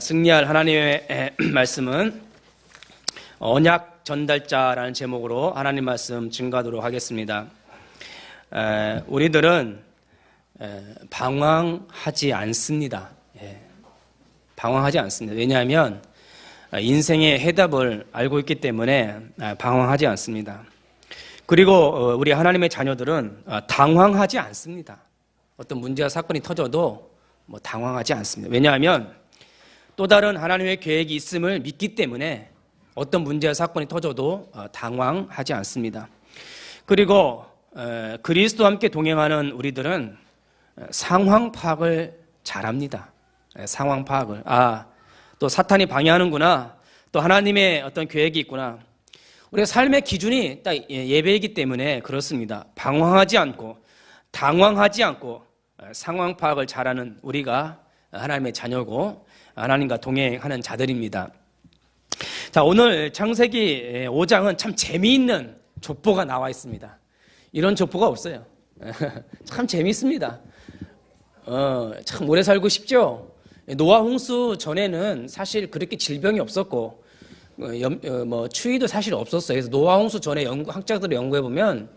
승리할 하나님의 말씀은 언약 전달자라는 제목으로 하나님 말씀 증거하도록 하겠습니다. 우리들은 방황하지 않습니다. 방황하지 않습니다. 왜냐하면 인생의 해답을 알고 있기 때문에 방황하지 않습니다. 그리고 우리 하나님의 자녀들은 당황하지 않습니다. 어떤 문제와 사건이 터져도 당황하지 않습니다. 왜냐하면 또 다른 하나님의 계획이 있음을 믿기 때문에 어떤 문제와 사건이 터져도 당황하지 않습니다. 그리고 그리스도와 함께 동행하는 우리들은 상황 파악을 잘합니다. 상황 파악을. 또 사탄이 방해하는구나. 또 하나님의 어떤 계획이 있구나. 우리가 삶의 기준이 딱 예배이기 때문에 그렇습니다. 방황하지 않고 당황하지 않고 상황 파악을 잘하는 우리가 하나님의 자녀고 하나님과 동행하는 자들입니다. 자, 오늘 창세기 5장은 참 재미있는 족보가 나와 있습니다. 이런 족보가 없어요. 참 재미있습니다. 참 오래 살고 싶죠? 노아 홍수 전에는 사실 그렇게 질병이 없었고 추위도 사실 없었어요. 그래서 노아 홍수 전에 학자들이 연구해 보면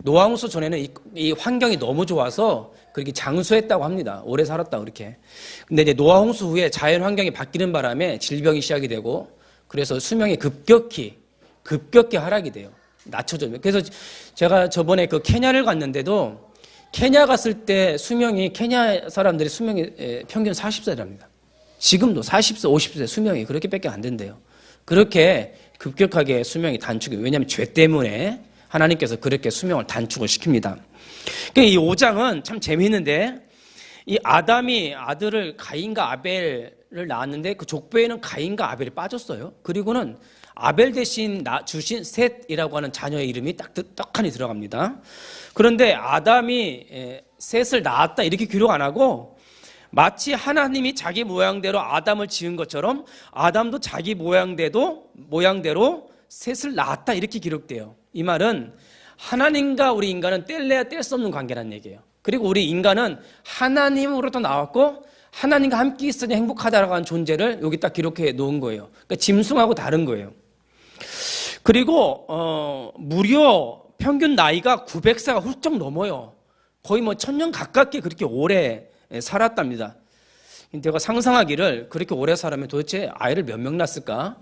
노아 홍수 전에는 이 환경이 너무 좋아서 그렇게 장수했다고 합니다. 오래 살았다고 그렇게. 근데 이제 노아 홍수 후에 자연 환경이 바뀌는 바람에 질병이 시작이 되고 그래서 수명이 급격히 하락이 돼요. 낮춰져요. 그래서 제가 저번에 그 케냐를 갔는데도 케냐 갔을 때 케냐 사람들이 수명이 평균 40세랍니다. 지금도 40세, 50세 수명이 그렇게밖에 안 된대요. 그렇게 급격하게 수명이 단축이, 왜냐하면 죄 때문에 하나님께서 그렇게 수명을 단축을 시킵니다. 이 5장은 참 재미있는데, 이 아담이 아들을 가인과 아벨을 낳았는데 그 족보에는 가인과 아벨이 빠졌어요. 그리고는 아벨 대신 주신 셋이라고 하는 자녀의 이름이 떡하니 들어갑니다. 그런데 아담이 셋을 낳았다 이렇게 기록 안 하고 마치 하나님이 자기 모양대로 아담을 지은 것처럼 아담도 자기 모양대로 셋을 낳았다 이렇게 기록돼요. 이 말은 하나님과 우리 인간은 뗄래야 뗄 수 없는 관계라는 얘기예요. 그리고 우리 인간은 하나님으로부터 나왔고 하나님과 함께 있으니 행복하다라고 하는 존재를 여기 딱 기록해 놓은 거예요. 그러니까 짐승하고 다른 거예요. 그리고 무려 평균 나이가 900세가 훌쩍 넘어요. 거의 1000년 가깝게 그렇게 오래 살았답니다. 내가 상상하기를 그렇게 오래 살면 도대체 아이를 몇 명 낳았을까?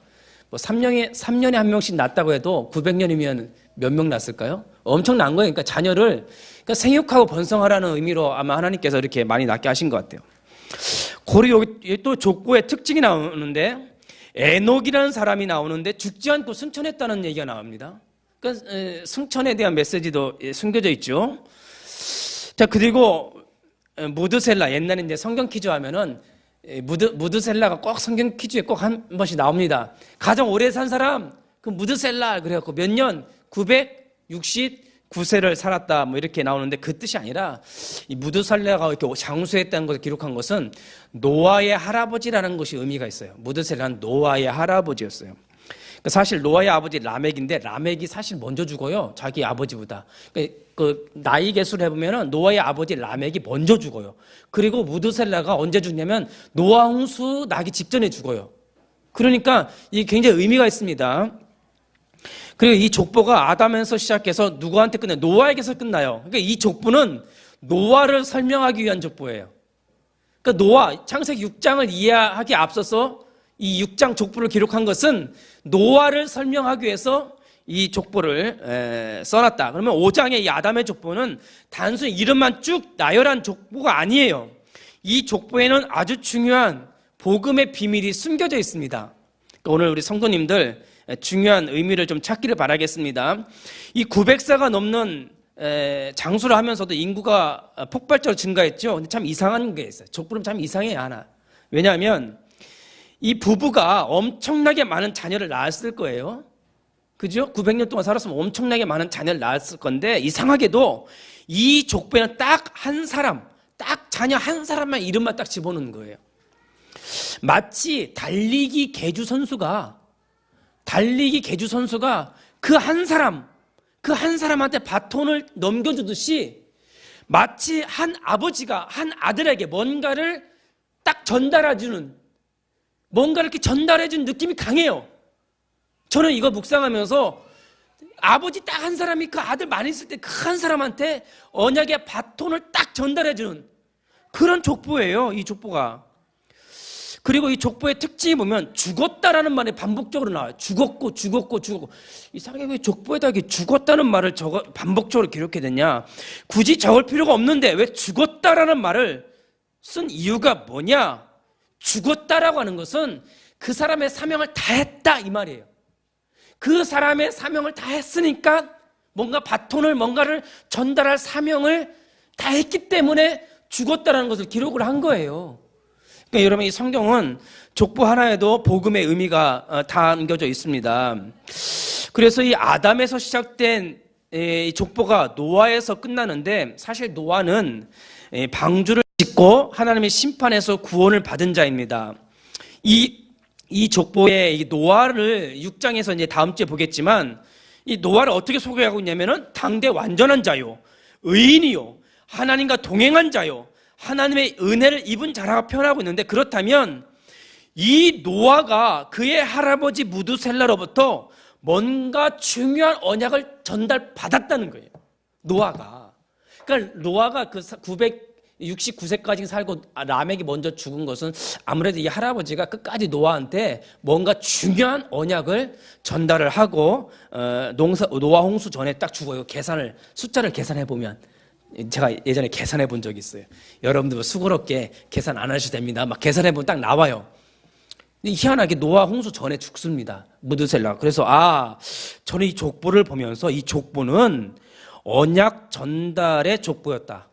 3년에 한 명씩 낳았다고 해도 900년이면 몇 명 낳았을까요? 엄청난 거예요. 그러니까 자녀를 생육하고 번성하라는 의미로 아마 하나님께서 이렇게 많이 낳게 하신 것 같아요. 그리고 여기 또 족보의 특징이 나오는데 에녹이라는 사람이 나오는데 죽지 않고 승천했다는 얘기가 나옵니다. 그러니까 승천에 대한 메시지도 숨겨져 있죠. 자, 그리고 무드셀라, 옛날에 이제 성경 퀴즈 하면은 무드셀라가 꼭 성경 퀴즈에 꼭 한 번씩 나옵니다. 가장 오래 산 사람, 그 무드셀라 그래갖고 몇 년? 969세를 살았다 이렇게 나오는데 그 뜻이 아니라 이 무드셀라가 이렇게 장수했다는 것을 기록한 것은 노아의 할아버지라는 것이 의미가 있어요. 무드셀라는 노아의 할아버지였어요. 사실 노아의 아버지 라멕인데 라멕이 사실 먼저 죽어요. 자기 아버지보다. 그 나이 계수를 해보면 노아의 아버지 라멕이 먼저 죽어요. 그리고 무드셀라가 언제 죽냐면 노아 홍수 나기 직전에 죽어요. 그러니까 이게 굉장히 의미가 있습니다. 그리고 이 족보가 아담에서 시작해서 누구한테 끝나요? 노아에게서 끝나요. 그러니까 이 족보는 노아를 설명하기 위한 족보예요. 그러니까 노아, 창세기 6장을 이해하기에 앞서서 이 6장 족보를 기록한 것은 노아를 설명하기 위해서 이 족보를 써놨다. 그러면 5장의 이 아담의 족보는 단순히 이름만 쭉 나열한 족보가 아니에요. 이 족보에는 아주 중요한 복음의 비밀이 숨겨져 있습니다. 그러니까 오늘 우리 성도님들 중요한 의미를 좀 찾기를 바라겠습니다. 이 900세가 넘는 장수를 하면서도 인구가 폭발적으로 증가했죠. 근데 참 이상한 게 있어요. 족보는 참 이상해요, 하나. 왜냐하면 이 부부가 엄청나게 많은 자녀를 낳았을 거예요. 그죠? 900년 동안 살았으면 엄청나게 많은 자녀를 낳았을 건데 이상하게도 이 족보에는 딱 한 사람, 딱 자녀 한 사람만 이름만 딱 집어넣는 거예요. 마치 달리기 개주 선수가 그 한 사람한테 바톤을 넘겨주듯이 마치 한 아버지가 한 아들에게 뭔가를 딱 전달해주는 뭔가 이렇게 전달해준 느낌이 강해요. 저는 이거 묵상하면서 아버지 딱 한 사람이 그 아들 많이 있을 때 그 한 사람한테 언약의 바톤을 딱 전달해주는 그런 족보예요, 이 족보가. 그리고 이 족보의 특징이 보면 죽었다라는 말이 반복적으로 나와요. 죽었고. 이상하게 왜 족보에다 이렇게 죽었다는 말을 반복적으로 기록해야 되냐? 굳이 적을 필요가 없는데 왜 죽었다라는 말을 쓴 이유가 뭐냐? 죽었다라고 하는 것은 그 사람의 사명을 다 했다 이 말이에요. 그 사람의 사명을 다 했으니까 뭔가를 전달할 사명을 다 했기 때문에 죽었다라는 것을 기록을 한 거예요. 그러니까 여러분, 이 성경은 족보 하나에도 복음의 의미가 담겨져 있습니다. 그래서 이 아담에서 시작된 이 족보가 노아에서 끝나는데, 사실 노아는 방주를 짓고 하나님의 심판에서 구원을 받은 자입니다. 이 족보의 이 노아를 6장에서 이제 다음 주에 보겠지만, 이 노아를 어떻게 소개하고 있냐면은 당대 완전한 자요, 의인이요, 하나님과 동행한 자요, 하나님의 은혜를 입은 자라고 표현하고 있는데, 그렇다면 이 노아가 그의 할아버지 무두셀라로부터 뭔가 중요한 언약을 전달받았다는 거예요. 노아가. 그러니까 노아가 그 969세까지 살고 라멕이 먼저 죽은 것은 아무래도 이 할아버지가 끝까지 노아한테 뭔가 중요한 언약을 전달을 하고 노아 홍수 전에 딱 죽어요. 숫자를 계산해 보면, 제가 예전에 계산해 본 적이 있어요. 여러분들 수고롭게 계산 안 하셔도 됩니다. 막 계산해 보면 딱 나와요. 희한하게 노아 홍수 전에 죽습니다, 무드셀라. 그래서 저는 이 족보를 보면서 이 족보는 언약 전달의 족보였다.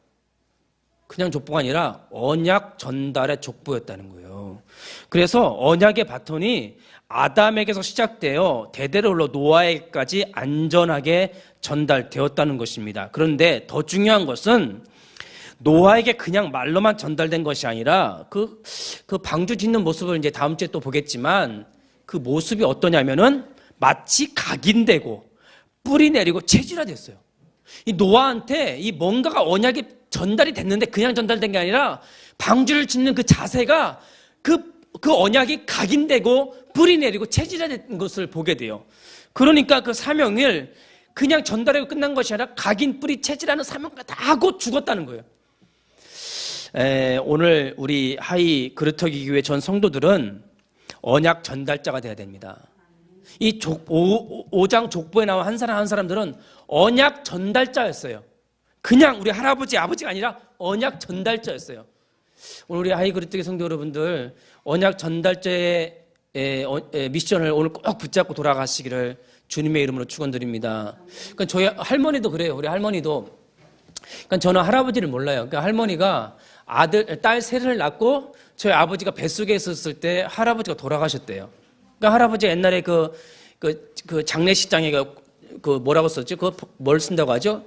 그냥 족보가 아니라 언약 전달의 족보였다는 거예요. 그래서 언약의 바톤이 아담에게서 시작되어 대대로 흘러 노아에게까지 안전하게 전달되었다는 것입니다. 그런데 더 중요한 것은 노아에게 그냥 말로만 전달된 것이 아니라 그 방주 짓는 모습을 이제 다음 주에 또 보겠지만, 그 모습이 어떠냐면은 마치 각인되고 뿌리 내리고 체질화됐어요. 이 노아한테 이 뭔가가 언약이 전달이 됐는데 그냥 전달된 게 아니라 방주를 짓는 그 자세가 그 언약이 각인되고 뿌리 내리고 체질화된 것을 보게 돼요. 그러니까 그 사명을 그냥 전달하고 끝난 것이 아니라 각인, 뿌리, 체질하는 사명을 다 하고 죽었다는 거예요. 오늘 우리 하이 그르터기 교회 전 성도들은 언약 전달자가 돼야 됩니다. 이 5장 족보에 나온 한 사람 한 사람들은 언약 전달자였어요. 그냥 우리 할아버지, 아버지가 아니라 언약 전달자였어요. 오늘 우리 하이 그르터기 성도 여러분들, 언약 전달자의 미션을 오늘 꼭 붙잡고 돌아가시기를 주님의 이름으로 축원드립니다. 그러니까 저희 할머니도 그래요. 우리 할머니도. 그러니까 저는 할아버지를 몰라요. 그러니까 할머니가 딸 셋을 낳고 저희 아버지가 뱃속에 있었을 때 할아버지가 돌아가셨대요. 그러니까 할아버지 옛날에 그 장례식장에 그 뭐라고 썼죠? 뭘 쓴다고 하죠?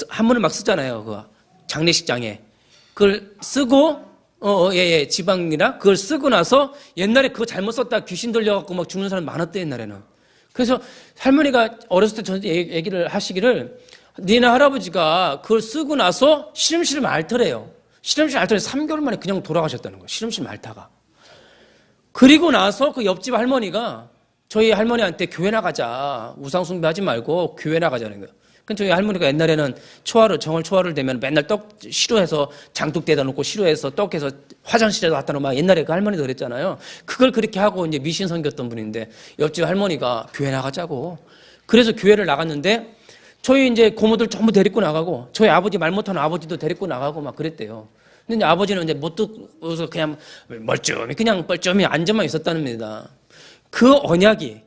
한문을 막 쓰잖아요. 그 장례식장에. 그걸 쓰고, 지방이나 그걸 쓰고 나서 옛날에 그거 잘못 썼다 귀신 들려갖고 막 죽는 사람 많았대, 옛날에는. 그래서 할머니가 어렸을 때 저한테 얘기를 하시기를, 니네 할아버지가 그걸 쓰고 나서 시름시름 앓더래요. 시름시름 앓더니 3개월 만에 그냥 돌아가셨다는 거예요. 시름시름 앓다가. 그리고 나서 그 옆집 할머니가 저희 할머니한테 교회 나가자. 우상숭배하지 말고 교회 나가자는 거예요. 그러니까 저희 할머니가 옛날에는 정월 초하루를 되면 맨날 떡 시루해서 장독대에다 놓고 시루해서 떡해서 화장실에다 갖다 놓으면 옛날에 그 할머니도 그랬잖아요. 그걸 그렇게 하고 이제 미신 섬겼던 분인데 옆집 할머니가 교회 나가자고. 그래서 교회를 나갔는데 저희 이제 고모들 전부 데리고 나가고 저희 아버지 말 못하는 아버지도 데리고 나가고 막 그랬대요. 근데 이제 아버지는 이제 못 듣고서 그냥 그냥 뻘쭘히 앉아만 있었답니다. 그 언약이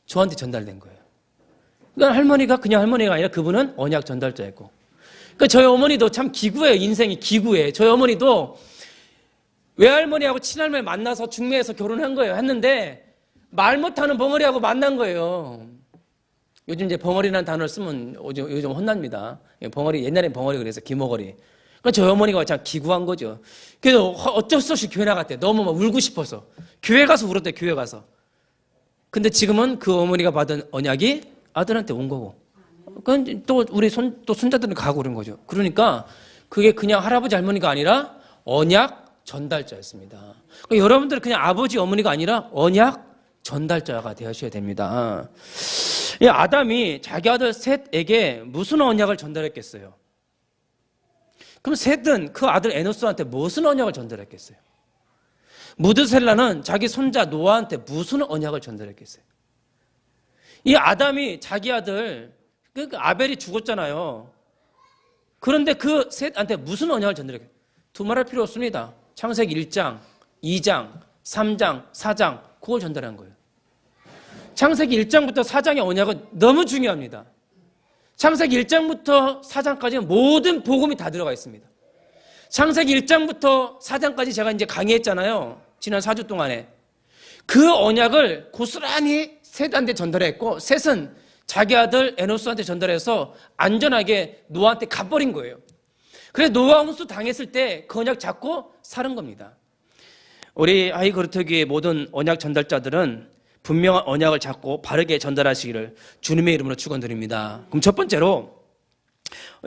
저한테 전달된 거예요. 그러니까 할머니가 그냥 할머니가 아니라 그분은 언약 전달자였고. 그러니까 저희 어머니도 참 기구예요. 인생이 기구예요. 저희 어머니도 외할머니하고 친할머니 만나서 중매해서 결혼한 거예요. 했는데 말 못하는 벙어리하고 만난 거예요. 요즘 이제 벙어리라는 단어를 쓰면 요즘 혼납니다. 벙어리, 옛날엔 벙어리 그래서 기머거리. 그러니까 저희 어머니가 참 기구한 거죠. 그래서 어쩔 수 없이 교회 나갔대. 너무 막 울고 싶어서. 교회 가서 울었대, 교회 가서. 근데 지금은 그 어머니가 받은 언약이 아들한테 온 거고. 그건 또 우리 손자들은 가고 그런 거죠. 그러니까 그게 그냥 할아버지 할머니가 아니라 언약 전달자였습니다. 그러니까 여러분들은 그냥 아버지, 어머니가 아니라 언약 전달자가 되셔야 됩니다. 이 아담이 자기 아들 셋에게 무슨 언약을 전달했겠어요? 그럼 셋은 그 아들 에노스한테 무슨 언약을 전달했겠어요? 무드셀라는 자기 손자 노아한테 무슨 언약을 전달했겠어요? 이 아담이 자기 아들 그 아벨이 죽었잖아요. 그런데 그 셋한테 무슨 언약을 전달했겠어요? 두말할 필요 없습니다. 창세기 1장, 2장, 3장, 4장 그걸 전달한 거예요. 창세기 1장부터 4장의 언약은 너무 중요합니다. 창세기 1장부터 4장까지는 모든 복음이 다 들어가 있습니다. 창세기 1장부터 4장까지 제가 이제 강의했잖아요. 지난 4주 동안에. 그 언약을 고스란히 셋한테 전달했고, 셋은 자기 아들 에노스한테 전달해서 안전하게 노아한테 가버린 거예요. 그래서 노아 홍수 당했을 때 그 언약 잡고 사는 겁니다. 우리 하이그루터교의 모든 언약 전달자들은 분명한 언약을 잡고 바르게 전달하시기를 주님의 이름으로 축원드립니다. 그럼 첫 번째로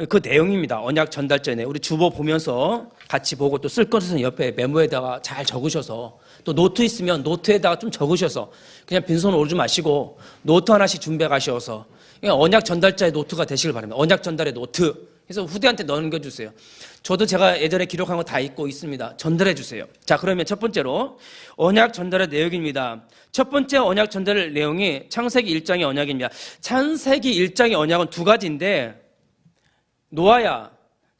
그 내용입니다. 언약 전달전에 우리 주보 보면서 같이 보고 또 쓸 것은 옆에 메모에다가 잘 적으셔서 또 노트 있으면 노트에다가 좀 적으셔서 그냥 빈손 오르지 마시고 노트 하나씩 준비해 가셔서 언약 전달자의 노트가 되시길 바랍니다. 언약 전달의 노트. 그래서 후대한테 넘겨주세요. 저도 제가 예전에 기록한 거 다 있고 있습니다. 전달해 주세요. 자, 그러면 첫 번째로 언약 전달의 내용입니다. 첫 번째 언약 전달의 내용이 창세기 1장의 언약입니다. 창세기 1장의 언약은 두 가지인데 노아야,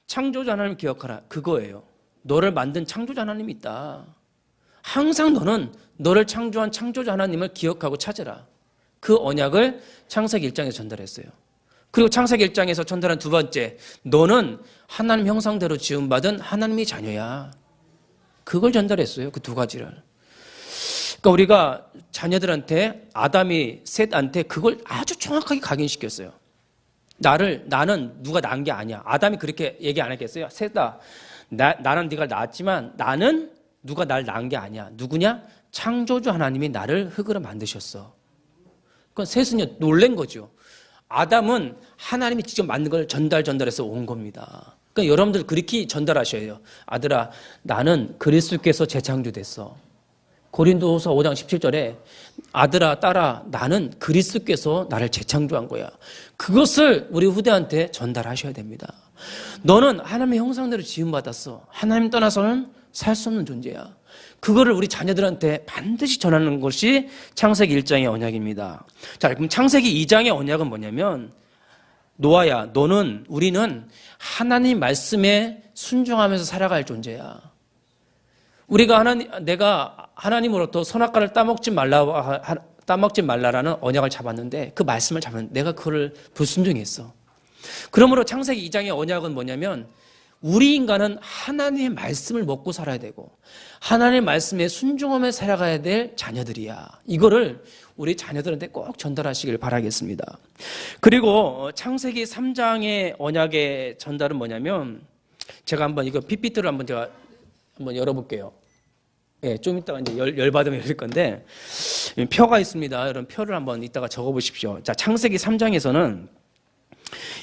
창조자 하나님 기억하라. 그거예요. 너를 만든 창조자 하나님이 있다. 항상 너는 너를 창조한 창조자 하나님을 기억하고 찾으라. 그 언약을 창세기 1장에서 전달했어요. 그리고 창세기 1장에서 전달한 두 번째, 너는 하나님 형상대로 지음받은 하나님의 자녀야. 그걸 전달했어요. 그 두 가지를. 그러니까 우리가 자녀들한테 아담이 셋한테 그걸 아주 정확하게 각인시켰어요. 나는 누가 낳은 게 아니야. 아담이 그렇게 얘기 안 했겠어요? 셋다. 나는 네가 낳았지만 나는 누가 날 낳은 게 아니야. 누구냐? 창조주 하나님이 나를 흙으로 만드셨어. 그건 셋은요, 놀란 거죠. 아담은 하나님이 직접 만든 걸 전달해서 온 겁니다. 그러니까 여러분들 그렇게 전달하셔야 해요. 아들아, 나는 그리스도께서 재창조됐어. 고린도후서 5장 17절에 아들아, 딸아, 나는 그리스도께서 나를 재창조한 거야. 그것을 우리 후대한테 전달하셔야 됩니다. 너는 하나님의 형상대로 지음받았어. 하나님 떠나서는 살 수 없는 존재야. 그거를 우리 자녀들한테 반드시 전하는 것이 창세기 1장의 언약입니다. 자, 그럼 창세기 2장의 언약은 뭐냐면 노아야, 우리는 하나님 말씀에 순종하면서 살아갈 존재야. 내가 하나님으로부터 선악과를 따먹지 말라라는 언약을 잡았는데 그 말씀을 잡았는데 내가 그걸 불순종했어. 그러므로 창세기 2장의 언약은 뭐냐면 우리 인간은 하나님의 말씀을 먹고 살아야 되고 하나님의 말씀에 순종하며 살아가야 될 자녀들이야. 이거를 우리 자녀들한테 꼭 전달하시길 바라겠습니다. 그리고 창세기 3장의 언약의 전달은 뭐냐면 제가 한번 이거 PPT를 한번 열어볼게요. 예, 좀 이따가 이제 열받으면 열릴 건데 표가 있습니다. 여러분 표를 한번 이따가 적어보십시오. 자, 창세기 3장에서는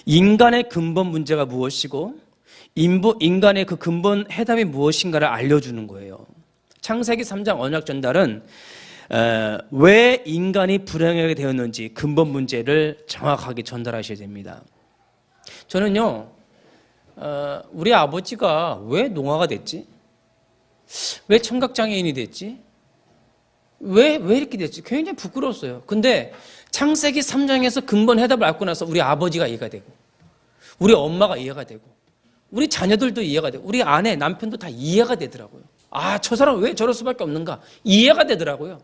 인간의 근본 문제가 무엇이고 인간의 그 근본 해답이 무엇인가를 알려주는 거예요. 창세기 3장 언약 전달은 왜 인간이 불행하게 되었는지 근본 문제를 정확하게 전달하셔야 됩니다. 저는요, 우리 아버지가 왜 농아가 됐지? 왜 청각장애인이 됐지? 왜 이렇게 됐지? 굉장히 부끄러웠어요. 근데 창세기 3장에서 근본 해답을 알고 나서 우리 아버지가 이해가 되고 우리 엄마가 이해가 되고 우리 자녀들도 이해가 되고 우리 아내, 남편도 다 이해가 되더라고요. 아, 저 사람 왜 저럴 수밖에 없는가? 이해가 되더라고요.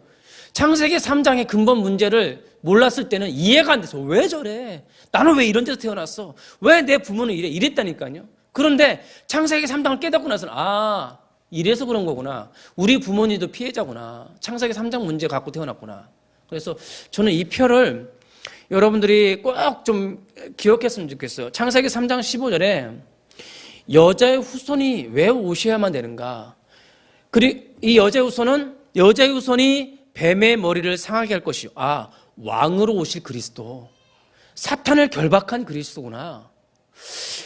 창세기 3장의 근본 문제를 몰랐을 때는 이해가 안 돼서 왜 저래? 나는 왜 이런 데서 태어났어? 왜 내 부모는 이래? 이랬다니까요. 그런데 창세기 3장을 깨닫고 나서는 이래서 그런 거구나. 우리 부모님도 피해자구나. 창세기 3장 문제 갖고 태어났구나. 그래서 저는 이 표를 여러분들이 꼭 좀 기억했으면 좋겠어요. 창세기 3장 15절에 여자의 후손이 왜 오셔야만 되는가? 그리고 이 여자의 후손이 뱀의 머리를 상하게 할 것이요. 왕으로 오실 그리스도. 사탄을 결박한 그리스도구나.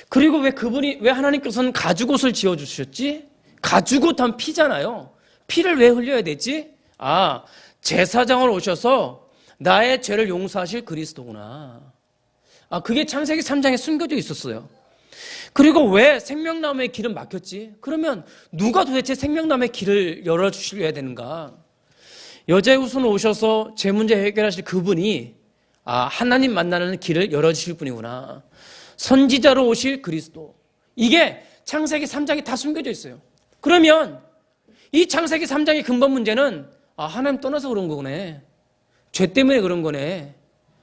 그리고 왜 하나님께서는 가죽옷을 지어주셨지? 가지고 단 피잖아요. 피를 왜 흘려야 되지? 아, 제사장으로 오셔서 나의 죄를 용서하실 그리스도구나. 아, 그게 창세기 3장에 숨겨져 있었어요. 그리고 왜 생명나무의 길은 막혔지? 그러면 누가 도대체 생명나무의 길을 열어주셔야 되는가? 여자의 후손으로 오셔서 제 문제 해결하실 그분이 하나님 만나는 길을 열어주실 분이구나. 선지자로 오실 그리스도. 이게 창세기 3장에 다 숨겨져 있어요. 그러면 이 창세기 3장의 근본 문제는 하나님 떠나서 그런 거네. 죄 때문에 그런 거네.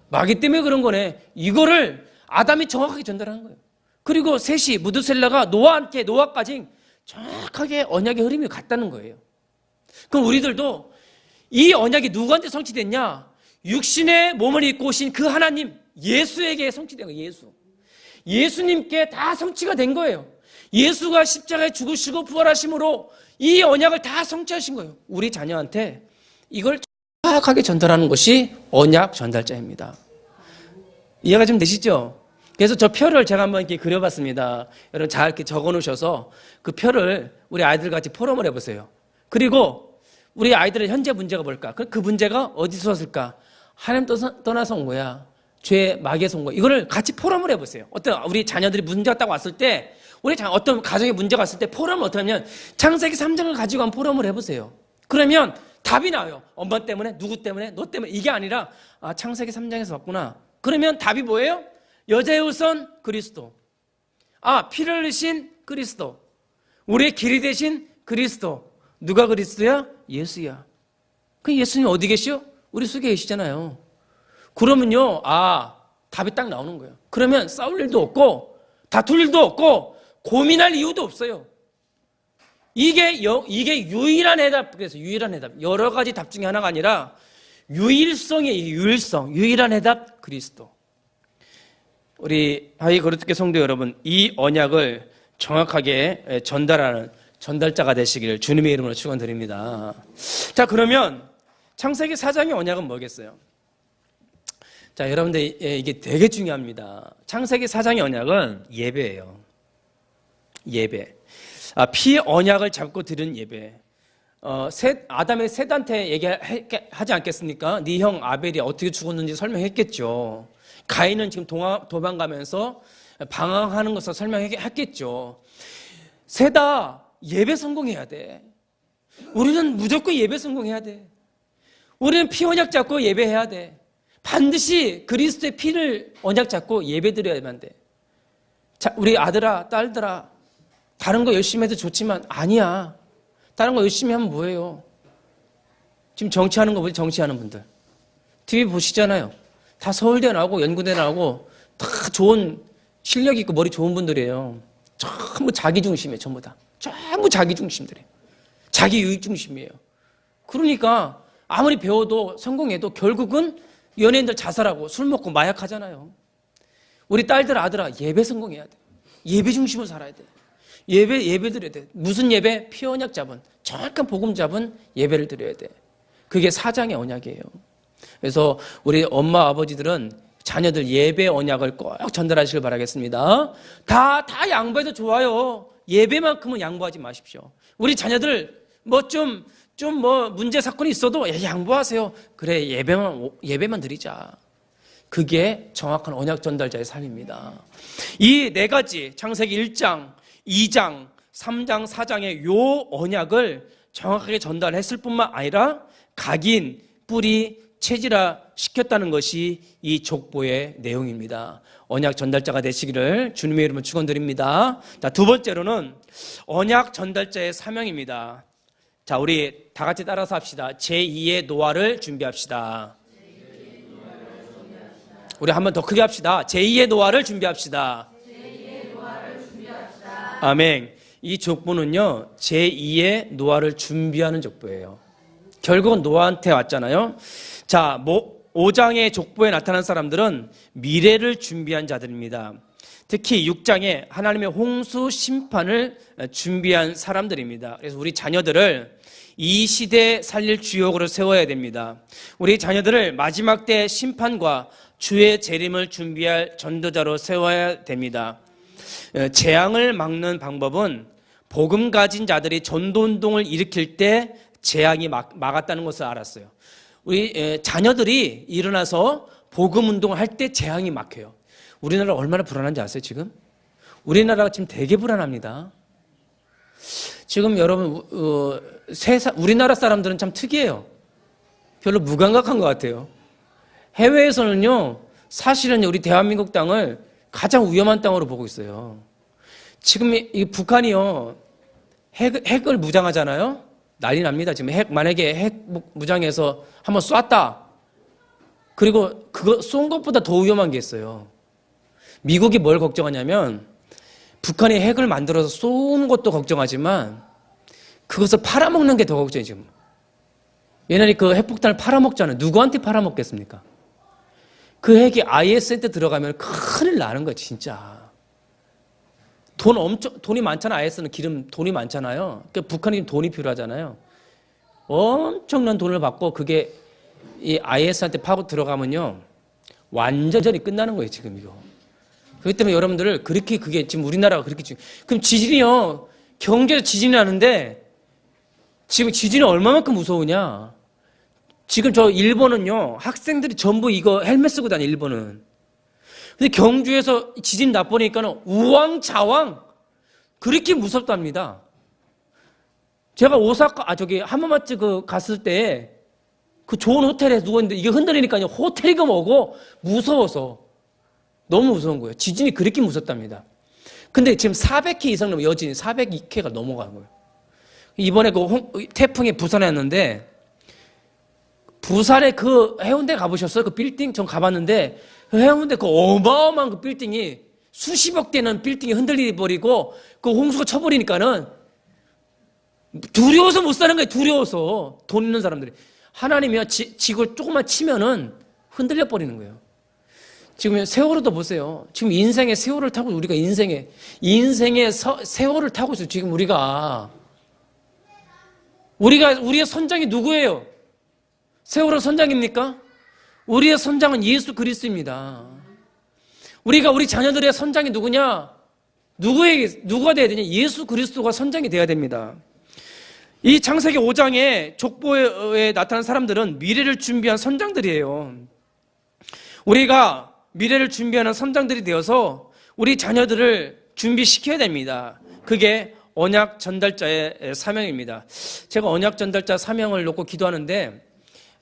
마귀 때문에 그런 거네. 이거를 아담이 정확하게 전달하는 거예요. 그리고 셋이 무드셀라가 노아와 함께 노아까지 정확하게 언약의 흐름이 같다는 거예요. 그럼 우리들도 이 언약이 누구한테 성취됐냐? 육신의 몸을 입고 오신 그 하나님 예수에게 성취된 거예요. 예수님께 다 성취가 된 거예요. 예수가 십자가에 죽으시고 부활하심으로 이 언약을 다 성취하신 거예요. 우리 자녀한테 이걸 정확하게 전달하는 것이 언약 전달자입니다. 이해가 좀 되시죠? 그래서 저 표를 제가 한번 이렇게 그려봤습니다. 여러분 잘 이렇게 적어 놓으셔서 그 표를 우리 아이들과 같이 포럼을 해보세요. 그리고 우리 아이들의 현재 문제가 뭘까? 그 문제가 어디서 왔을까? 하나님 떠나서 온 거야. 죄, 마귀에서 온 거야. 이거를 같이 포럼을 해보세요. 우리 자녀들이 문제가 딱 왔을 때, 어떤 가정에 문제가 왔을 때 포럼을 어떻게 하면 창세기 3장을 가지고 한번 포럼을 해보세요. 그러면 답이 나와요. 엄마 때문에, 누구 때문에, 너 때문에. 이게 아니라 창세기 3장에서 왔구나. 그러면 답이 뭐예요? 여자의 후손 그리스도. 피를 흘리신 그리스도. 우리의 길이 되신 그리스도. 누가 그리스도야? 예수야. 그 예수님 어디 계시오? 우리 속에 계시잖아요. 그러면요, 답이 딱 나오는 거예요. 그러면 싸울 일도 없고, 다툴 일도 없고, 고민할 이유도 없어요. 이게 유일한 해답. 그래서 유일한 해답. 여러 가지 답 중에 하나가 아니라 유일성이에요. 유일한 해답 그리스도. 우리 하이 거룩교회 성도 여러분, 이 언약을 정확하게 전달하는 전달자가 되시기를 주님의 이름으로 축원드립니다. 자, 그러면 창세기 4장의 언약은 뭐겠어요? 자, 여러분들 이게 되게 중요합니다. 창세기 4장의 언약은 예배예요. 예배. 피 언약을 잡고 드린 예배. 아담의 셋한테 얘기하지 않겠습니까? 네 형 아벨이 어떻게 죽었는지 설명했겠죠. 가인은 지금 도망가면서 방황하는 것을 설명했겠죠. 셋다 예배 성공해야 돼. 우리는 무조건 예배 성공해야 돼. 우리는 피 언약 잡고 예배해야 돼. 반드시 그리스도의 피를 언약 잡고 예배 드려야만 돼. 자, 우리 아들아, 딸들아, 다른 거 열심히 해도 좋지만 아니야. 다른 거 열심히 하면 뭐예요? 지금 정치하는 거 보지, 정치하는 분들. TV 보시잖아요. 다 서울대 나오고 연구대 나오고 다 좋은 실력 있고 머리 좋은 분들이에요. 전부 자기 중심이에요. 전부 다. 전부 자기 중심들이에요. 자기 유익 중심이에요. 그러니까 아무리 배워도 성공해도 결국은 연예인들 자살하고 술 먹고 마약하잖아요. 우리 딸들 아들아 예배 성공해야 돼. 예배 중심으로 살아야 돼. 예배 드려야 돼. 무슨 예배? 피 언약 잡은 정확한 복음 잡은 예배를 드려야 돼. 그게 4장의 언약이에요. 그래서 우리 엄마 아버지들은 자녀들 예배 언약을 꼭 전달하시길 바라겠습니다. 다 양보해도 좋아요. 예배만큼은 양보하지 마십시오. 우리 자녀들 문제 사건이 있어도 양보하세요. 그래, 예배만 드리자. 그게 정확한 언약 전달자의 삶입니다. 이 네 가지 창세기 1장, 2장, 3장, 4장의 요 언약을 정확하게 전달했을 뿐만 아니라 각인, 뿌리, 체질화 시켰다는 것이 이 족보의 내용입니다. 언약 전달자가 되시기를 주님의 이름으로 축원드립니다. 자, 두 번째로는 언약 전달자의 사명입니다. 자, 우리 다 같이 따라서 합시다. 제2의 노아를 준비합시다. 우리 한 번 더 크게 합시다. 제2의 노아를 준비합시다. 아멘. 이 족보는요, 제2의 노아를 준비하는 족보예요. 결국은 노아한테 왔잖아요. 자, 5장의 족보에 나타난 사람들은 미래를 준비한 자들입니다. 특히 6장에 하나님의 홍수 심판을 준비한 사람들입니다. 그래서 우리 자녀들을 이 시대에 살릴 주역으로 세워야 됩니다. 우리 자녀들을 마지막 때 심판과 주의 재림을 준비할 전도자로 세워야 됩니다. 재앙을 막는 방법은 복음 가진 자들이 전도운동을 일으킬 때 재앙이 막았다는 것을 알았어요. 우리 자녀들이 일어나서 복음운동을 할 때 재앙이 막혀요. 우리나라 얼마나 불안한지 아세요 지금? 우리나라가 지금 되게 불안합니다. 지금 여러분 우리나라 사람들은 참 특이해요. 별로 무감각한 것 같아요. 해외에서는요 사실은 우리 대한민국 땅을 가장 위험한 땅으로 보고 있어요. 지금 이 북한이요 핵을 무장하잖아요. 난리 납니다. 지금 만약에 핵 무장해서 한번 쐈다. 그리고 그거 쏜 것보다 더 위험한 게 있어요. 미국이 뭘 걱정하냐면 북한이 핵을 만들어서 쏘는 것도 걱정하지만 그것을 팔아먹는 게 더 걱정이에요 지금. 옛날에 그 핵폭탄을 팔아먹잖아요. 누구한테 팔아먹겠습니까? 그 핵이 IS한테 들어가면 큰일 나는 거예요 진짜. 돈이 많잖아. IS는 돈이 많잖아요. 그러니까 북한이 돈이 필요하잖아요. 엄청난 돈을 받고 그게 이 IS한테 파고 들어가면요 완전히 끝나는 거예요 지금 이거. 그렇기 때문에 여러분들을 그렇게 그게 지금 우리나라가 그렇게 그럼 지진이요 경제에서 지진이 나는데 지금 지진이 얼마만큼 무서우냐. 지금 저 일본은요 학생들이 전부 이거 헬멧 쓰고 다녀요 일본은. 근데 경주에서 지진 나보니까는 우왕좌왕 그렇게 무섭답니다. 제가 오사카 하마마츠 갔을 때 그 좋은 호텔에 누웠는데 이게 흔들리니까요 호텔이가 뭐고 무서워서 너무 무서운 거예요. 지진이 그렇게 무섭답니다. 근데 지금 400회 이상 넘으면 여진이 402회가 넘어간 거예요. 이번에 그 태풍이 부산에 왔는데 부산에 그 해운대 가보셨어요? 그 빌딩 전 가봤는데 그 해운대 그 어마어마한 그 빌딩이 수십억 대는 빌딩이 흔들려버리고 그 홍수가 쳐버리니까는 두려워서 못 사는 거예요. 두려워서 돈 있는 사람들이. 하나님이요 지구를 조금만 치면은 흔들려 버리는 거예요. 지금 세월호도 보세요. 지금 인생의 세월을 타고 우리가 인생의 세월을 타고 있어요. 지금 우리의 선장이 누구예요? 세월호 선장입니까? 우리의 선장은 예수 그리스도입니다. 우리 자녀들의 선장이 누구냐? 누가 돼야 되냐? 예수 그리스도가 선장이 돼야 됩니다. 이 창세기 5장에 족보에 나타난 사람들은 미래를 준비한 선장들이에요. 우리가 미래를 준비하는 선장들이 되어서 우리 자녀들을 준비시켜야 됩니다. 그게 언약 전달자의 사명입니다. 제가 언약 전달자 사명을 놓고 기도하는데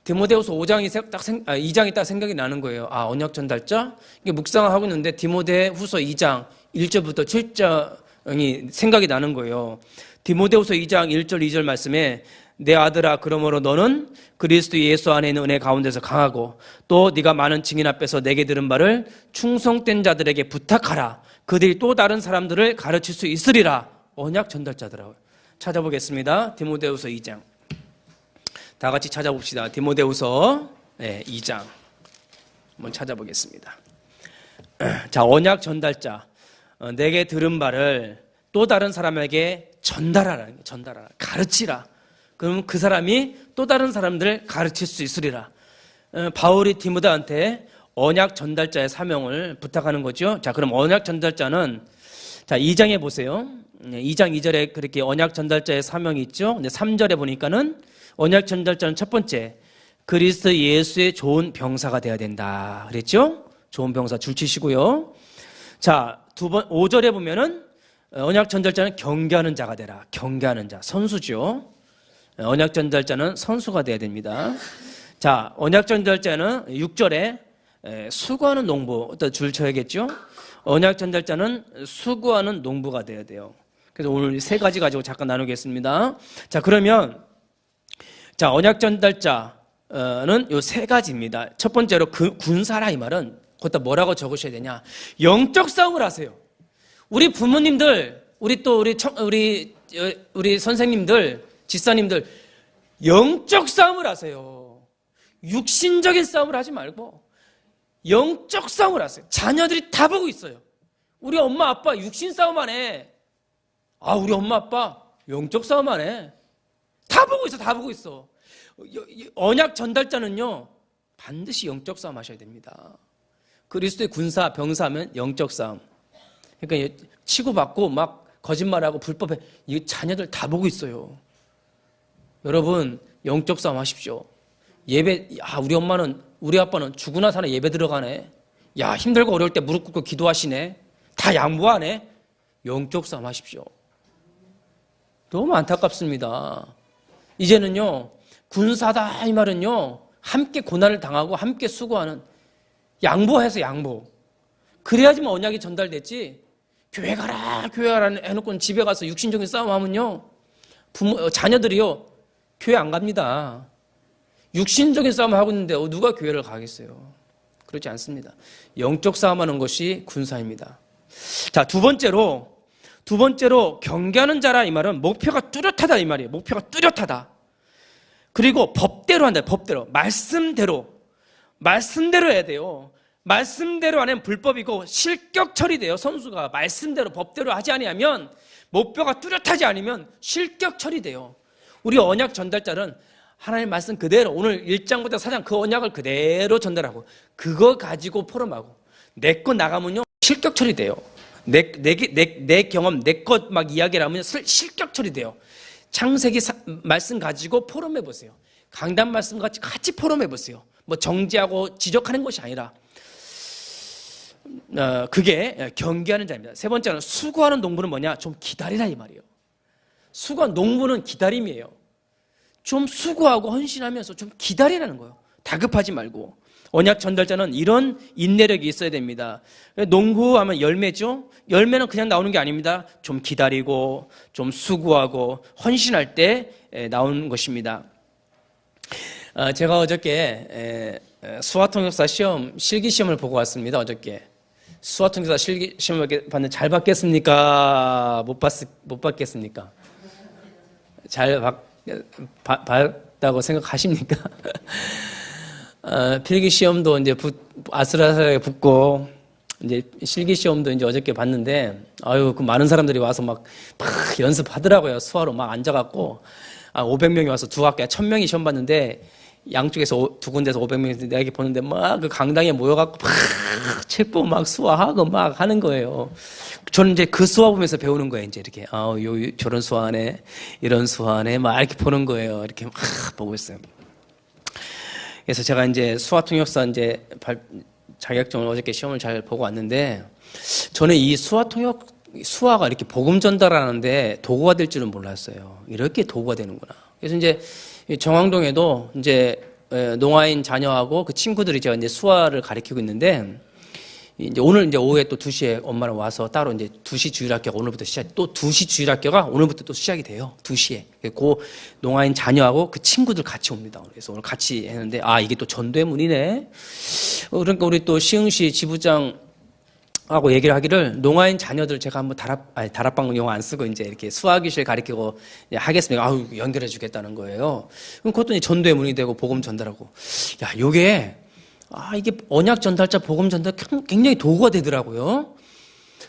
디모데후서 2장이 딱 생각이 나는 거예요. 언약 전달자? 이게 묵상을 하고 있는데 디모데후서 2장 1절부터 7장이 생각이 나는 거예요. 디모데후서 2장 1절 2절 말씀에 내 아들아 그러므로 너는 그리스도 예수 안에 있는 은혜 가운데서 강하고 또 네가 많은 증인 앞에서 내게 들은 바를 충성된 자들에게 부탁하라. 그들이 또 다른 사람들을 가르칠 수 있으리라. 언약 전달자더라고요. 찾아보겠습니다. 디모데후서 2장. 다 같이 찾아봅시다. 디모데후서 2장 한번 찾아보겠습니다. 자, 언약 전달자. 내게 들은 바를 또 다른 사람에게 전달하라. 가르치라. 그럼 그 사람이 또 다른 사람들을 가르칠 수 있으리라. 바울이 디모데한테 언약 전달자의 사명을 부탁하는 거죠. 자, 그럼 언약 전달자는 자, 2장에 보세요. 2장 2절에 그렇게 언약 전달자의 사명이 있죠. 근데 3절에 보니까는 언약 전달자는 첫 번째 그리스도 예수의 좋은 병사가 돼야 된다. 그랬죠? 좋은 병사 줄치시고요. 자, 5절에 보면은 언약 전달자는 경계하는 자가 되라. 경계하는 자, 선수죠. 언약 전달자는 선수가 돼야 됩니다. 자, 언약 전달자는 6절에 수고하는 농부, 또 줄 쳐야겠죠? 언약 전달자는 수고하는 농부가 돼야 돼요. 그래서 오늘 세 가지 가지고 잠깐 나누겠습니다. 자, 그러면 언약 전달자는 요 세 가지입니다. 첫 번째로 군사라 이 말은 거기다 뭐라고 적으셔야 되냐? 영적 싸움을 하세요. 우리 부모님들, 우리 선생님들, 집사님들 영적 싸움을 하세요. 육신적인 싸움을 하지 말고 영적 싸움을 하세요. 자녀들이 다 보고 있어요. 우리 엄마 아빠 육신 싸움 안 해. 우리 엄마 아빠 영적 싸움 안 해. 다 보고 있어. 다 보고 있어. 언약 전달자는요 반드시 영적 싸움 하셔야 됩니다. 그리스도의 군사 병사하면 영적 싸움. 그러니까 치고받고 막 거짓말하고 불법에 이 자녀들 다 보고 있어요. 여러분 영적 싸움 하십시오. 예배, 우리 엄마는 우리 아빠는 죽으나 사나 예배 들어가네. 야, 힘들고 어려울 때 무릎 꿇고 기도하시네. 다 양보하네. 영적 싸움 하십시오. 너무 안타깝습니다. 이제는요, 군사다 이 말은요, 함께 고난을 당하고 함께 수고하는, 양보해서 양보. 그래야지만 언약이 전달됐지. 교회 가라 해놓고 집에 가서 육신적인 싸움하면요, 자녀들이요 교회 안 갑니다. 육신적인 싸움을 하고 있는데 누가 교회를 가겠어요? 그렇지 않습니다. 영적 싸움하는 것이 군사입니다. 자, 두 번째로 경계하는 자라 이 말은 목표가 뚜렷하다 이 말이에요. 목표가 뚜렷하다. 그리고 법대로 한다. 법대로. 말씀대로 해야 돼요. 말씀대로 안 하면 불법이고 실격 처리돼요. 선수가 말씀대로 법대로 하지 아니하면, 목표가 뚜렷하지 않으면 실격 처리돼요. 우리 언약 전달자는 하나님 말씀 그대로 오늘 1장부터 4장 그 언약을 그대로 전달하고 그거 가지고 포럼하고 내 거 나가면요 실격 처리돼요. 내 경험 내 것 막 이야기를 하면 실격 처리돼요. 창세기 말씀 가지고 포럼해 보세요. 강단 말씀 같이 포럼해 보세요. 뭐 정지하고 지적하는 것이 아니라 그게 경계하는 자입니다. 세 번째는 수고하는 농부는 뭐냐? 좀 기다리라 이 말이에요. 수고한 농부는 기다림이에요. 좀 수고하고 헌신하면서 좀 기다리라는 거예요. 다급하지 말고. 언약 전달자는 이런 인내력이 있어야 됩니다. 농부하면 열매죠. 열매는 그냥 나오는 게 아닙니다. 좀 기다리고 좀 수고하고 헌신할 때 나오는 것입니다. 제가 어저께 수화통역사 시험 실기시험을 보고 왔습니다. 어저께 수화통역사 실기시험을 봤는데 잘 봤겠습니까? 못 봤겠습니까? 잘 봤다고 생각하십니까? 필기 시험도 이제 아슬아슬하게 붙고, 이제 실기 시험도 이제 어저께 봤는데, 그 많은 사람들이 와서 막 연습하더라고요. 수화로 막 앉아갖고, 500명이 와서 두 학교에 1000명이 시험 봤는데, 양쪽에서 두 군데서 500명이 내가 보는데 막 그 강당에 모여갖고 막 책 보고 막 수화하고 막 하는 거예요. 저는 이제 그 수화 보면서 배우는 거예요. 이제 이렇게 저런 수화하네, 이런 수화하네, 막 이렇게 보는 거예요. 이렇게 막 보고 있어요. 그래서 제가 이제 수화통역사 이제 자격증을 어저께 시험을 잘 보고 왔는데, 저는 이 수화가 이렇게 복음 전달하는데 도구가 될 줄은 몰랐어요. 이렇게 도구가 되는구나. 그래서 이제 정왕동에도 이제 농아인 자녀하고 그 친구들이 제가 이제 수화를 가르치고 있는데, 이제 오늘 이제 오후에 또 2시에 엄마랑 와서 따로 이제 2시 주일학교가 오늘부터 또 2시 주일학교가 오늘부터 또 시작이 돼요. 2시에. 그 농아인 자녀하고 그 친구들 같이 옵니다. 그래서 오늘 같이 했는데, 이게 또 전도의 문이네. 그러니까 우리 또 시흥시 지부장 하고 얘기를 하기를, 농아인 자녀들 제가 한번 다락방 용어 안 쓰고 이제 이렇게 수화교실 가르치고 하겠습니다. 연결해 주겠다는 거예요. 그럼 그것도 전도의 문이 되고 복음 전달하고. 이게 언약 전달자 복음 전달 굉장히 도구가 되더라고요.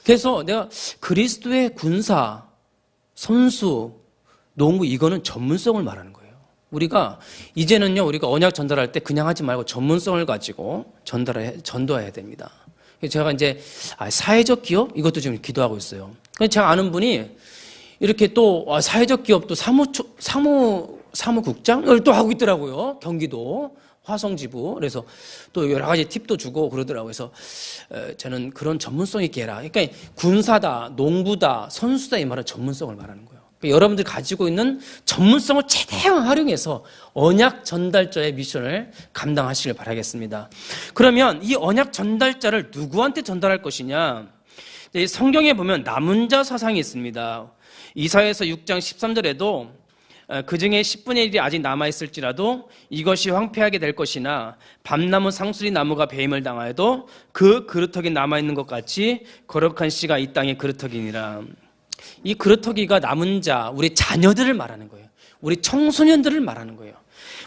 그래서 내가 그리스도의 군사, 선수, 농부 이거는 전문성을 말하는 거예요. 이제는요 우리가 언약 전달할 때 그냥 하지 말고 전문성을 가지고 전도해야 됩니다. 제가 이제 사회적 기업 이것도 지금 기도하고 있어요. 제가 아는 분이 이렇게 또 사회적 기업도 사무국장을 또 하고 있더라고요. 경기도 화성지부. 그래서 또 여러 가지 팁도 주고 그러더라고요. 그래서 저는 그런 전문성 있게 해라. 그러니까 군사다, 농부다, 선수다 이 말은 전문성을 말하는 거예요. 그러니까 여러분들이 가지고 있는 전문성을 최대한 활용해서 언약 전달자의 미션을 감당하시길 바라겠습니다. 그러면 이 언약 전달자를 누구한테 전달할 것이냐? 성경에 보면 남은 자 사상이 있습니다. 이사야서 6장 13절에도 그 중에 10분의 1이 아직 남아있을지라도 이것이 황폐하게 될 것이나 밤나무 상수리 나무가 배임을 당하여도 그 그루터기 남아있는 것 같이 거룩한 씨가 이 땅의 그루터기니라. 이 그루터기가 남은 자, 우리 자녀들을 말하는 거예요. 우리 청소년들을 말하는 거예요.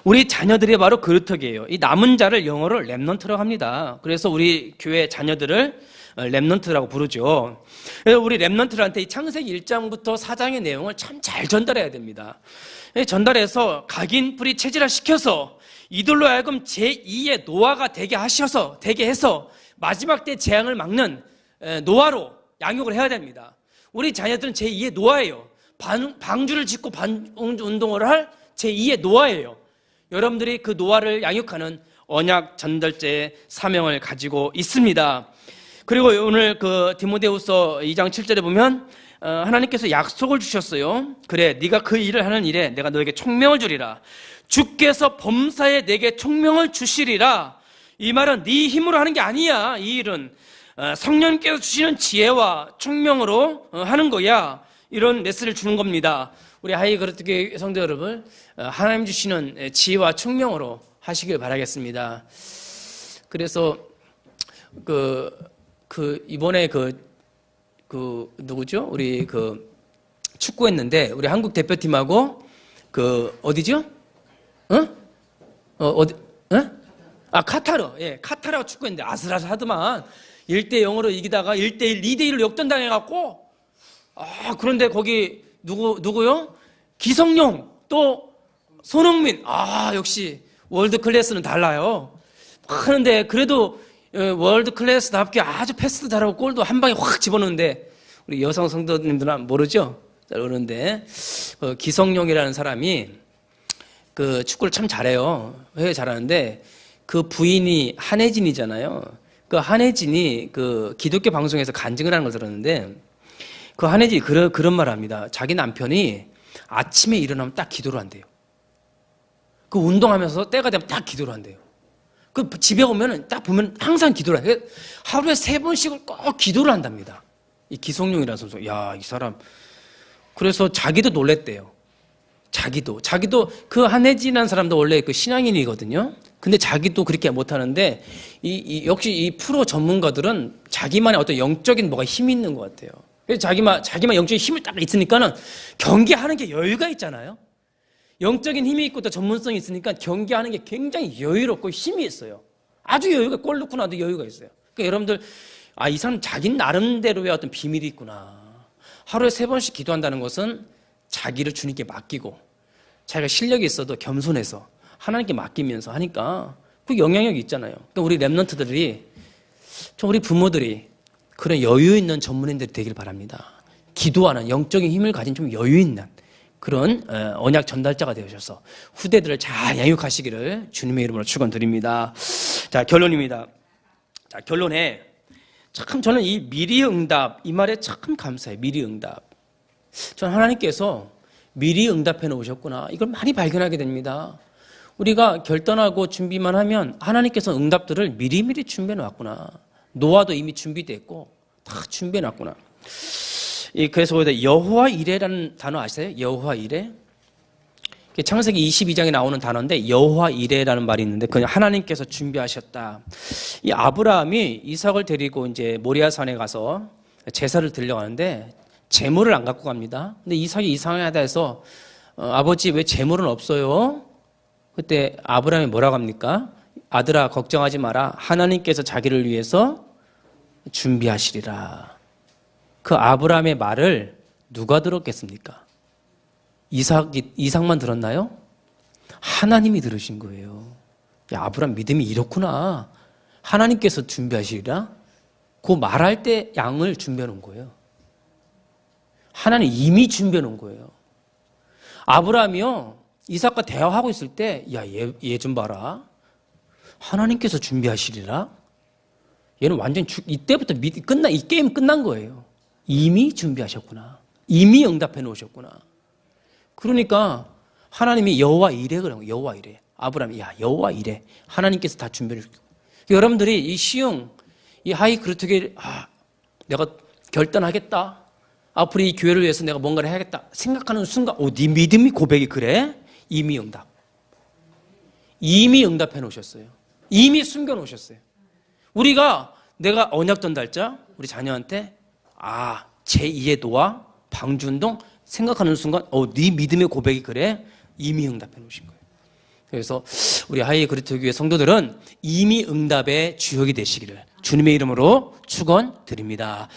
우리 자녀들이 바로 그루터기예요. 이 남은 자를 영어로 렘넌트라고 합니다. 그래서 우리 교회 자녀들을 렘넌트라고 부르죠. 그래서 우리 렘넌트들한테 이 창세기 1장부터 4장의 내용을 참 잘 전달해야 됩니다. 전달해서 각인뿌리 체질화 시켜서 이들로 하여금 제2의 노아가 되게 해서 마지막 때 재앙을 막는 노아로 양육을 해야 됩니다. 우리 자녀들은 제2의 노아예요. 방주를 짓고 운동을 할 제2의 노아예요. 여러분들이 그 노아를 양육하는 언약 전달자의 사명을 가지고 있습니다. 그리고 오늘 그 디모데후서 2장 7절에 보면 하나님께서 약속을 주셨어요. 그래, 네가 그 일을 하는 일에 내가 너에게 총명을 주리라. 주께서 범사에 내게 총명을 주시리라. 이 말은 네 힘으로 하는 게 아니야. 이 일은 성령께서 주시는 지혜와 총명으로 하는 거야. 이런 메시지를 주는 겁니다. 우리 하이 그리스도교회 성도 여러분, 하나님 주시는 지혜와 총명으로 하시길 바라겠습니다. 그래서 이번에 누구죠? 우리 축구했는데 우리 한국 대표팀하고 어디죠? 어디? 카타르. 예, 카타르하고 축구했는데 아슬아슬하더만 1대0으로 이기다가 1대1, 2대1로 역전당해갖고 그런데 거기 누구요? 기성용 또 손흥민. 역시 월드 클래스는 달라요. 그런데 그래도 월드 클래스답게 아주 패스도 잘하고 골도 한 방에 확 집어넣는데 우리 여성 성도님들은 모르죠? 잘 모르는데 기성용이라는 사람이 그 축구를 참 잘해요. 왜 잘하는데 그 부인이 한혜진이잖아요. 그 한혜진이 그 기독교 방송에서 간증을 하는 걸 들었는데 그 한혜진이 그런 말을 합니다. 자기 남편이 아침에 일어나면 딱 기도를 한대요. 그 운동하면서 때가 되면 딱 기도를 한대요. 그 집에 오면은 딱 보면 항상 기도를 해요. 하루에 3번씩을 꼭 기도를 한답니다. 이 기성용이라는 선수. 야, 이 사람. 그래서 자기도 놀랬대요. 자기도 그 한혜진이라는 사람도 원래 그 신앙인이거든요. 근데 자기도 그렇게 못하는데 역시 이 프로 전문가들은 자기만의 어떤 영적인 뭐가 힘이 있는 것 같아요. 그래서 자기만 영적인 힘을 딱 있으니까는 경기하는 게 여유가 있잖아요. 영적인 힘이 있고 또 전문성이 있으니까 경기하는 게 굉장히 여유롭고 힘이 있어요. 아주 여유가, 골 넣고 나도 여유가 있어요. 그러니까 여러분들, 이 사람 자기 나름대로의 어떤 비밀이 있구나. 하루에 3번씩 기도한다는 것은 자기를 주님께 맡기고 자기가 실력이 있어도 겸손해서 하나님께 맡기면서 하니까 그 영향력이 있잖아요. 그러니까 우리 랩런트들이, 우리 부모들이 그런 여유 있는 전문인들이 되길 바랍니다. 기도하는 영적인 힘을 가진 좀 여유 있는 그런 언약 전달자가 되셔서 후대들을 잘 양육하시기를 주님의 이름으로 축원드립니다. 자, 결론입니다. 자, 결론에 참 저는 이 미리 응답, 이 말에 참 감사해요. 미리 응답. 저는 하나님께서 미리 응답해 놓으셨구나. 이걸 많이 발견하게 됩니다. 우리가 결단하고 준비만 하면 하나님께서 응답들을 미리미리 준비해 놨구나. 노아도 이미 준비됐고 다 준비해 놨구나. 그래서 거기다 여호와 이레라는 단어 아세요? 여호와 이레? 창세기 22장에 나오는 단어인데 여호와 이레라는 말이 있는데 그냥 하나님께서 준비하셨다. 이 아브라함이 이삭을 데리고 이제 모리아산에 가서 제사를 드리려고 하는데 제물을 안 갖고 갑니다. 근데 이삭이 이상하다 해서 아버지 왜 제물은 없어요? 그때 아브라함이 뭐라고 합니까? 아들아 걱정하지 마라. 하나님께서 자기를 위해서 준비하시리라. 그 아브라함의 말을 누가 들었겠습니까? 이삭만 들었나요? 하나님이 들으신 거예요. 야, 아브라함 믿음이 이렇구나. 하나님께서 준비하시리라. 그 말할 때 양을 준비해 놓은 거예요. 하나님 이미 준비해 놓은 거예요. 아브라함이요, 이삭과 대화하고 있을 때, 야, 얘 좀 봐라. 하나님께서 준비하시리라. 얘는 완전 이때부터 이 게임 끝난 거예요. 이미 준비하셨구나. 이미 응답해 놓으셨구나. 그러니까 하나님이 여호와 이레 그런 거예요. 여호와 이레. 아브라함이 야, 여호와 이레. 하나님께서 다 준비해 주셨고. 여러분들이 이 시흥, 이 하이 그루트교회 내가 결단하겠다. 앞으로 이 교회를 위해서 내가 뭔가를 해야겠다 생각하는 순간 네 믿음이 고백이 그래? 이미 응답. 이미 응답해 놓으셨어요. 이미 숨겨 놓으셨어요. 내가 언약 전달자 우리 자녀한테 제2의 노아 방주운동 생각하는 순간 네 믿음의 고백이 그래? 이미 응답해 놓으신 거예요. 그래서 우리 하이 그리스도 교회 성도들은 이미 응답의 주역이 되시기를 주님의 이름으로 축원드립니다.